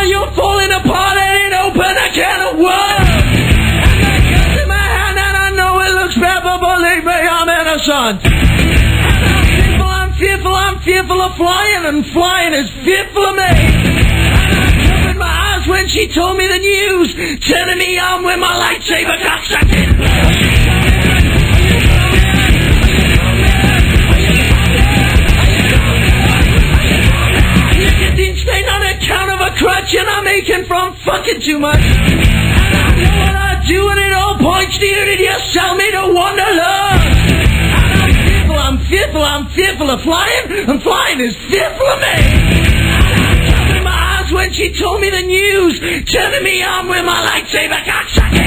while you're falling apart and it open a can of worms. And that gets in my hand and I know it looks bad, but believe me, I'm innocent. And I'm fearful of flying, and flying is fearful of me. And I covered my eyes when she told me the news, turning me on with my lightsaber cocksucking. Staying on account of a crutch and I'm aching from fucking too much. And I know what I do and it all points to you. Did you sell me to Wonderland? And I'm fearful of flying, and flying is fearful of me. And I covered my eyes when she told me the news, turning me on with my lightsaber cocksucker.